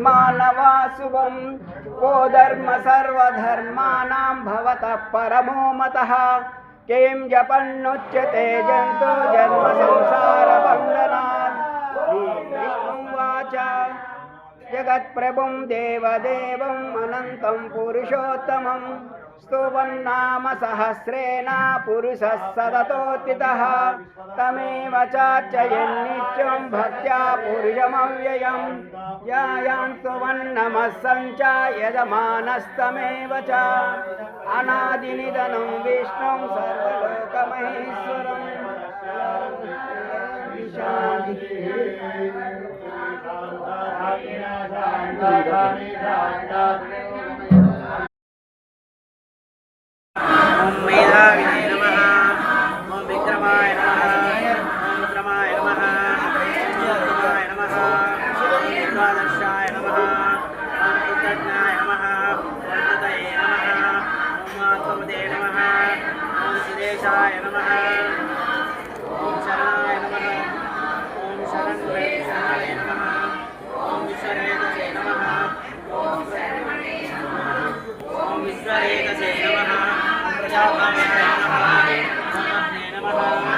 मानवासुभं को धर्म सर्वधर्माणां भवतः परमो मतः किं जपन्नुच्यते जन्तु जन्म संसारबन्धनात्। श्रीविष्णुवाच जगत्प्रभुं देवदेवम् अनन्तं पुरुषोत्तमं स्तुवन्नाम सहस्रेण पुरुषः सततोत्थितः तमेव चार्चयन्नित्यं भक्त्या पुरुषमव्ययं ध्यायान्तुवन्नमः सञ्च यजमानस्तमेव च अनादिनिधनं विष्णुं सर्वलोकमहेश्वरम्। ओम मेधाविने नमः। ओम विक्रमाय नमः। ओम रुद्रमाय नमः। ओम उत्तमाय नमः। ओम द्वादशाय नमः। ओम कृतज्ञाय नमः। ओम हृदये नमः। ओम आत्मपदे नमः। ओम सुरेशाय नमः। ओम शरणाय नमः। ओम शरण्ये नमः। ओम विश्वरेतसे नमः। ओम विश्वरेतसे नमः। प्रजापतये नमः। नमः